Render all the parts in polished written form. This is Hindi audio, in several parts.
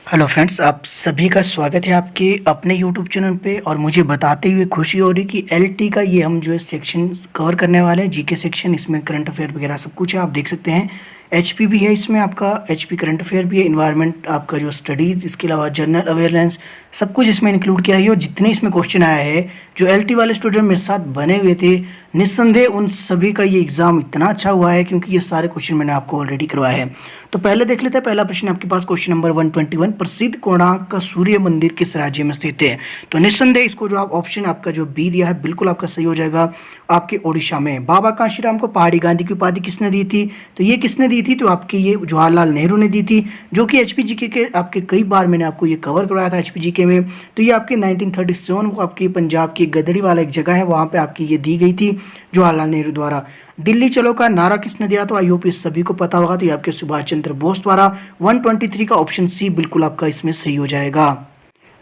हेलो फ्रेंड्स, आप सभी का स्वागत है आपके अपने यूट्यूब चैनल पे। और मुझे बताते हुए खुशी हो रही कि एलटी का ये हम जो है सेक्शन कवर करने वाले हैं, जीके सेक्शन। इसमें करंट अफेयर वगैरह सब कुछ है, आप देख सकते हैं। एचपी भी है इसमें, आपका एचपी करंट अफेयर भी है, इन्वायरमेंट आपका जो स्टडीज़, इसके अलावा जनरल अवेयरनेस सब कुछ इसमें इंक्लूड किया है। और जितने इसमें क्वेश्चन आया है, जो एलटी वाले स्टूडेंट मेरे साथ बने हुए थे, निस्संदेह उन सभी का ये एग्ज़ाम इतना अच्छा हुआ है क्योंकि ये सारे क्वेश्चन मैंने आपको ऑलरेडी करवाए हैं। तो पहले देख लेते हैं। पहला प्रश्न आपके पास क्वेश्चन नंबर 121, प्रसिद्ध कोणार्क का सूर्य मंदिर किस राज्य में स्थित है? तो निस्संदेह इसको जो आप ऑप्शन आपका जो बी दिया है बिल्कुल आपका सही हो जाएगा, आपके ओडिशा में। बाबा कांशीराम को पहाड़ी गांधी की उपाधि किसने दी थी? तो ये किसने दी थी? तो आपके ये जवाहरलाल नेहरू ने दी थी, जो कि एचपीजीके के आपके कई बार मैंने आपको ये कवर करवाया था एचपीजीके में। तो ये आपके 1937 को आपकी पंजाब की गदड़ी वाला एक जगह है, वहाँ पे आपकी ये दी गई थी जवाहरलाल नेहरू द्वारा। दिल्ली चलो का नारा किसने दिया? तो आई होप इस सभी को पता होगा। तो ये आपके सुभाष चंद्र बोस द्वारा। 123 का ऑप्शन सी बिल्कुल आपका इसमें सही हो जाएगा।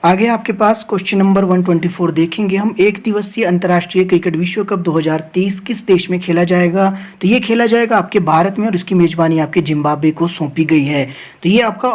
आगे आपके पास क्वेश्चन नंबर 124 देखेंगे हम। एक दिवसीय अंतर्राष्ट्रीय क्रिकेट विश्व कप 2023 किस देश में खेला जाएगा? तो ये खेला जाएगा आपके भारत में, और इसकी मेजबानी आपके जिम्बाब्वे को सौंपी गई है। तो ये आपका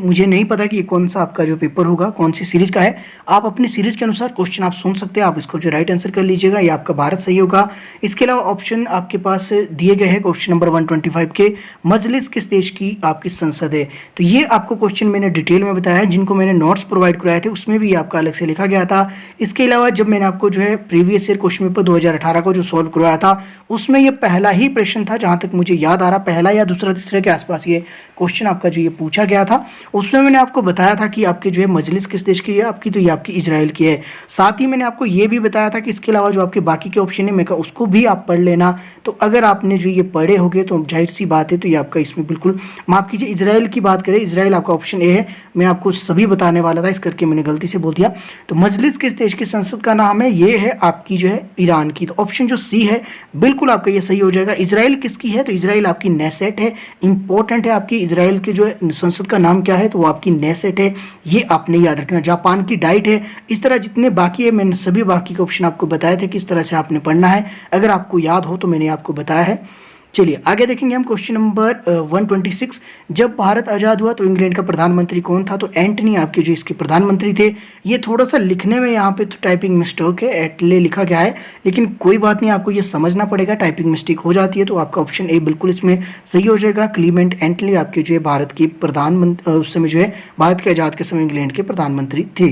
मुझे नहीं पता कि ये कौन सा आपका जो पेपर होगा, कौन सी सीरीज का है। आप अपनी सीरीज के अनुसार क्वेश्चन आप सुन सकते हैं, आप इसको जो राइट आंसर कर लीजिएगा। ये आपका भारत सही होगा। इसके अलावा ऑप्शन आपके पास दिए गए हैं क्वेश्चन नंबर 125 के, मजलिस किस देश की आपकी संसद है? तो ये आपको क्वेश्चन मैंने डिटेल में बताया है, जिनको मैंने नोट्स प्रोवाइड कराए थे उसमें भी आपका अलग से लिखा गया था। इसके अलावा जब मैंने आपको जो है प्रीवियस ईयर क्वेश्चन पेपर 2018 को जो सॉल्व करवाया था, उसमें ये पहला ही प्रश्न था, जहां तक मुझे याद आ रहा, पहला या दूसरा तीसरे के आसपास ये क्वेश्चन आपका जो ये पूछा गया था। उसमें मैंने आपको बताया था कि आपके जो है मजलिस किस देश की है आपकी? तो ये आपकी इजराइल की है। साथ ही मैंने आपको ये भी बताया था कि इसके अलावा जो आपके बाकी के ऑप्शन है, मैं कहा उसको भी आप पढ़ लेना। तो अगर आपने जो ये पढ़े होंगे तो जाहिर सी बात है, तो ये आपका इसमें बिल्कुल, माफ कीजिए, इजराइल की बात करें, इजराइल आपका ऑप्शन ए है। मैं आपको सभी बताने वाला था, इस करके मैंने गलती से बोल दिया। तो मजलिस किस देश की संसद का नाम है? ये है आपकी जो है ईरान की। तो ऑप्शन जो सी है बिल्कुल आपका ये सही हो जाएगा। इजराइल किसकी है? तो इजराइल आपकी नेसेट है। इंपॉर्टेंट है, आपकी इजराइल के जो है संसद का नाम क्या है? तो वो आपकी नेसेट है, ये आपने याद रखना। जापान की डाइट है। इस तरह जितने बाकी है, मैंने सभी बाकी के ऑप्शन आपको बताए थे किस तरह से आपने पढ़ना है। अगर आपको याद हो तो मैंने आपको बताया है। चलिए आगे देखेंगे हम क्वेश्चन नंबर 126। जब भारत आज़ाद हुआ तो इंग्लैंड का प्रधानमंत्री कौन था? तो एंटनी आपके जो इसके प्रधानमंत्री थे। ये थोड़ा सा लिखने में यहाँ पे तो टाइपिंग मिस्टेक है, एटले लिखा गया है, लेकिन कोई बात नहीं, आपको ये समझना पड़ेगा। टाइपिंग मिस्टेक हो जाती है, तो आपका ऑप्शन ए बिल्कुल इसमें सही हो जाएगा। क्लीमेंट एंटली आपके जो है भारत के प्रधानमंत्री, उस समय जो है भारत के आज़ाद के समय इंग्लैंड के प्रधानमंत्री थे।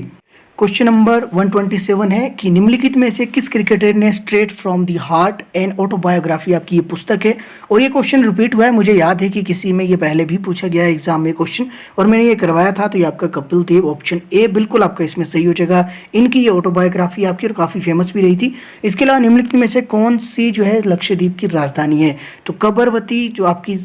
क्वेश्चन नंबर 127 है कि निम्नलिखित में से किस क्रिकेटर ने straight from the heart and autobiography आपकी ये पुस्तक है? और ये क्वेश्चन रिपीट हुआ है, मुझे याद है कि किसी में ये पहले भी पूछा गया है एग्जाम में क्वेश्चन, और मैंने ये करवाया था। तो ये आपका कपिल देव, ऑप्शन ए बिल्कुल आपका इसमें सही हो जाएगा। इनकी ये ऑटोबायोग्राफी आपकी, और काफ़ी फेमस भी रही थी। इसके अलावा निम्नलिखित में से कौन सी जो है लक्षद्वीप की राजधानी है? तो कबरवती जो आपकी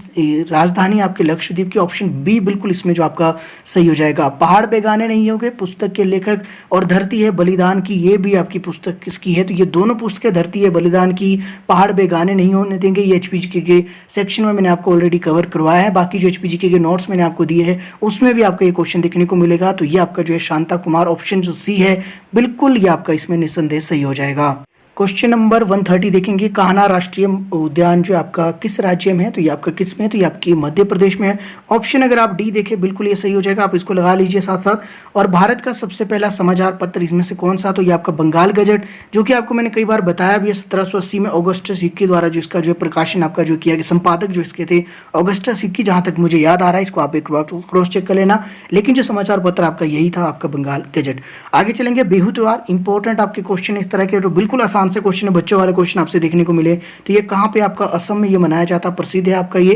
राजधानी आपके लक्षद्वीप की, ऑप्शन बी बिल्कुल इसमें जो आपका सही हो जाएगा। पहाड़ बेगाने नहीं होंगे पुस्तक के लेखक, और धरती है बलिदान की, ये भी आपकी पुस्तक किसकी है? तो ये दोनों पुस्तकें धरती है बलिदान की, पहाड़ बेगाने नहीं होने देंगे, ये एचपीजीके के सेक्शन में मैंने आपको ऑलरेडी कवर करवाया है। बाकी जो एचपीजीके के नोट्स मैंने आपको दिए हैं उसमें भी आपको ये क्वेश्चन देखने को मिलेगा। तो ये आपका जो है शांता कुमार, ऑप्शन जो सी है बिल्कुल ये आपका इसमें निस्संदेह सही हो जाएगा। क्वेश्चन नंबर 130 देखेंगे। कान्हा राष्ट्रीय उद्यान जो आपका किस राज्य में है? तो ये आपका किस में है? तो ये आपकी मध्य प्रदेश में है। ऑप्शन अगर आप डी देखें बिल्कुल ये सही हो जाएगा, आप इसको लगा लीजिए साथ साथ। और भारत का सबसे पहला समाचार पत्र इसमें से कौन सा? तो ये आपका बंगाल गजट, जो कि आपको मैंने कई बार बताया भी है। 1780 में ऑगस्टस हिक्की द्वारा जो इसका जो है प्रकाशन आपका जो किया गया, संपादक जो इसके थे ऑगस्टस हिक्की, जहाँ तक मुझे याद आ रहा है। इसको आप एक क्रॉस चेक कर लेना, लेकिन जो समाचार पत्र आपका यही था, आपका बंगाल गजट। आगे चलेंगे। बिहू त्योहार, इंपॉर्टेंट आपके क्वेश्चन इस तरह के जो बिल्कुल आसान से क्वेश्चन है, बच्चों वाले क्वेश्चन आपसे देखने को मिले। तो ये कहाँ पे आपका असम में ये मनाया जाता, प्रसिद्ध है आपका ये।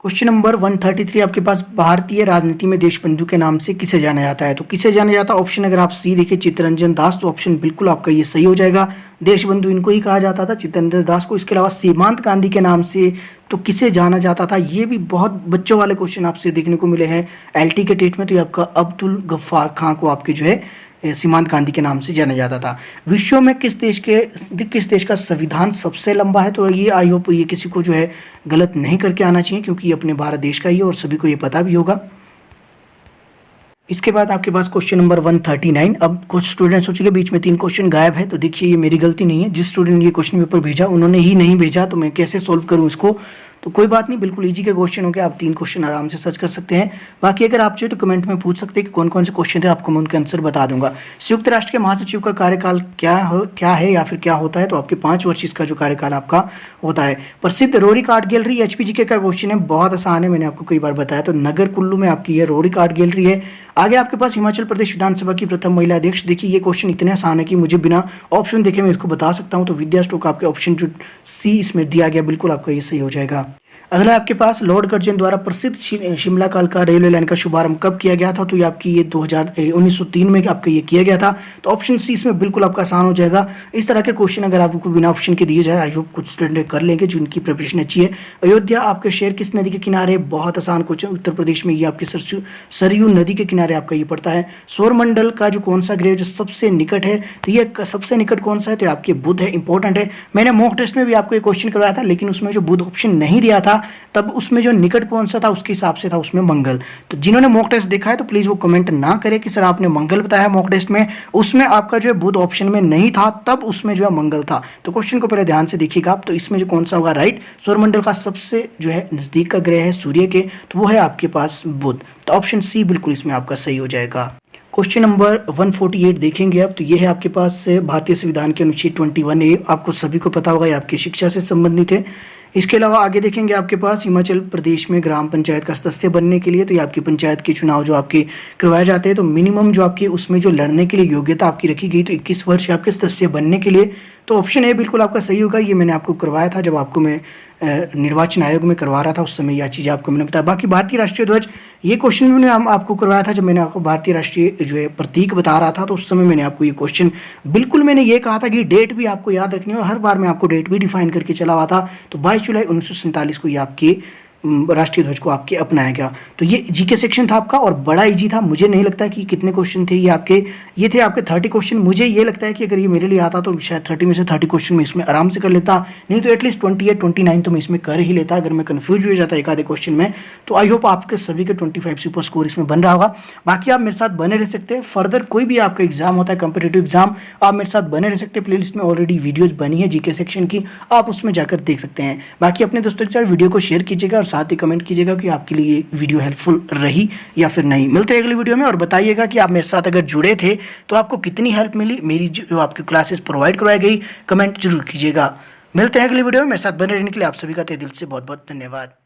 क्वेश्चन नंबर 133 आपके पास, भारतीय राजनीति में देशबंधु के नाम से किसे जाना जाता है? तो किसे जाना जाता है? ऑप्शन अगर आप सी देखिए चित्तरंजन दास, तो ऑप्शन बिल्कुल आपका ये सही हो जाएगा। देशबंधु इनको ही कहा जाता था, चित्तरंजन दास को। इसके अलावा सीमांत गांधी के नाम से तो किसे जाना जाता था? ये भी बहुत बच्चों वाले क्वेश्चन आपसे देखने को मिले हैं एलटी के टेट में। तो ये आपका अब्दुल गफ्फार खां को आपके जो है सीमांत गांधी के नाम से जाना जाता था। विश्व में किस देश का संविधान सबसे लंबा है? तो ये आई होप ये किसी को जो है गलत नहीं करके आना चाहिए, क्योंकि ये अपने भारत देश का ही है और सभी को ये पता भी होगा। इसके बाद आपके पास क्वेश्चन नंबर 139। अब कुछ स्टूडेंट सोचेंगे बीच में 3 क्वेश्चन गायब है, तो देखिए ये मेरी गलती नहीं है। जिस स्टूडेंट ने ये क्वेश्चन पेपर भेजा उन्होंने ही नहीं भेजा, तो मैं कैसे सोल्व करूँ इसको? तो कोई बात नहीं, बिल्कुल ईजी के क्वेश्चन हो गए, आप 3 क्वेश्चन आराम से सर्च कर सकते हैं। बाकी अगर आप चाहे तो कमेंट में पूछ सकते हैं कि कौन कौन से क्वेश्चन थे, आपको मैं उनके आंसर बता दूंगा। संयुक्त राष्ट्र के महासचिव का कार्यकाल क्या है या फिर क्या होता है, तो आपके 5 वर्ष इसका जो कार्यकाल आपका होता है। प्रसिद्ध रोरिक आर्ट गैलरी एचपीजीके का क्वेश्चन है, बहुत आसान है, मैंने आपको कई बार बताया। तो नगर कुल्लू में आपकी ये रोरिक आर्ट गैलरी है। आगे आपके पास हिमाचल प्रदेश विधानसभा की प्रथम महिला अध्यक्ष, देखिए ये क्वेश्चन इतने आसान है कि मुझे बिना ऑप्शन देखे मैं इसको बता सकता हूं। तो विद्या स्टोक आपके ऑप्शन जो सी इसमें दिया गया, बिल्कुल आपका ये सही हो जाएगा। अगला आपके पास लॉर्ड कर्जन द्वारा प्रसिद्ध शिमला कालका रेलवे लाइन का शुभारंभ कब किया गया था, तो ये आपकी ये 1903 में आपका ये किया गया था। तो ऑप्शन सी इसमें बिल्कुल आपका आसान हो जाएगा। इस तरह के क्वेश्चन अगर आपको बिना ऑप्शन के दिए जाए, आई होप कुछ स्टूडेंट कर लेंगे जिनकी प्रिपरेशन अच्छी है। अयोध्या आपके शहर किस नदी के किनारे, बहुत आसान क्वेश्चन, उत्तर प्रदेश में ये आपके सरयू नदी के किनारे आपका ये पड़ता है। सौरमंडल का जो कौन सा ग्रह जो सबसे निकट है, तो ये सबसे निकट कौन सा है, तो आपके बुध है, इंपॉर्टेंट है। मैंने मॉक टेस्ट में भी आपको ये क्वेश्चन करवाया था, लेकिन उसमें जो बुध ऑप्शन नहीं दिया था, तब उसमें जो निकट कौन सा था उसके हिसाब से था उसमें मंगल। तो जिन्होंने मॉक टेस्ट देखा है तो प्लीज वो कमेंट ना करें कि सर आपने मंगल बताया मॉक टेस्ट में, उसमें आपका जो है बुध ऑप्शन में नहीं था, तब उसमें जो है मंगल था। तो क्वेश्चन को पहले ध्यान से देखिएगा आप। तो इसमें जो कौन सा होगा राइट, सौरमंडल का सबसे जो है नजदीक का ग्रह है सूर्य के, तो वो है आपके पास बुध। तो ऑप्शन सी बिल्कुल इसमें आपका सही हो जाएगा। क्वेश्चन नंबर 148 देखेंगे आप, तो ये है आपके पास भारतीय संविधान के अनुच्छेद 21A, आपको सभी को पता होगा, ये आपकी शिक्षा से संबंधित है। इसके अलावा आगे देखेंगे आपके पास हिमाचल प्रदेश में ग्राम पंचायत का सदस्य बनने के लिए, तो ये आपकी पंचायत के चुनाव जो आपके करवाए जाते हैं, तो मिनिमम जो आपकी उसमें जो लड़ने के लिए योग्यता आपकी रखी गई, तो 21 वर्ष आपके सदस्य बनने के लिए। तो ऑप्शन ए बिल्कुल आपका सही होगा। ये मैंने आपको करवाया था जब आपको मैं निर्वाचन आयोग में करवा रहा था, उस समय यह चीज़ आपको मैंने बताया। बाकी भारतीय राष्ट्रीय ध्वज, ये क्वेश्चन भी मैंने आपको करवाया था जब मैंने आपको भारतीय राष्ट्रीय जो है प्रतीक बता रहा था, तो उस समय मैंने आपको ये क्वेश्चन बिल्कुल मैंने ये कहा था कि डेट भी आपको याद रखनी है, और हर बार मैं आपको डेट भी डिफाइन करके चला हुआ था। तो 22 जुलाई 1947 को ये आपकी राष्ट्रीय ध्वज को आपके अपनाया गया। तो ये जीके सेक्शन था आपका, और बड़ा इजी था। मुझे नहीं लगता कि कितने क्वेश्चन थे ये थे आपके 30 क्वेश्चन। मुझे ये लगता है कि अगर ये मेरे लिए आता तो शायद 30 में से 30 क्वेश्चन मैं इसमें आराम से कर लेता, नहीं तो एटलीस्ट 28 29 तो मैं इसमें कर ही लेता अगर मैं कंफ्यूज हो जाता एक आधे क्वेश्चन में। तो आई होप आपके सभी के 25 सुपर स्कोर इसमें बन रहा होगा। बाकी आप मेरे साथ बने रह सकते हैं, फर्दर कोई भी आपका एग्जाम होता है कॉम्पिटेटिव एग्जाम, आप मेरे साथ बने रह सकते हैं। प्लेलिस्ट में ऑलरेडी वीडियोज बनी है जीके सेक्शन की, आप उसमें जाकर देख सकते हैं। बाकी अपने दोस्तों के साथ वीडियो को शेयर कीजिएगा और साथ ही कमेंट कीजिएगा कि आपके लिए ये वीडियो हेल्पफुल रही या फिर नहीं। मिलते हैं अगली वीडियो में, और बताइएगा कि आप मेरे साथ अगर जुड़े थे तो आपको कितनी हेल्प मिली, मेरी जो आपकी क्लासेस प्रोवाइड करवाई गई, कमेंट जरूर कीजिएगा। मिलते हैं अगली वीडियो में, मेरे साथ बने रहने के लिए आप सभी का तहे दिल से बहुत बहुत धन्यवाद।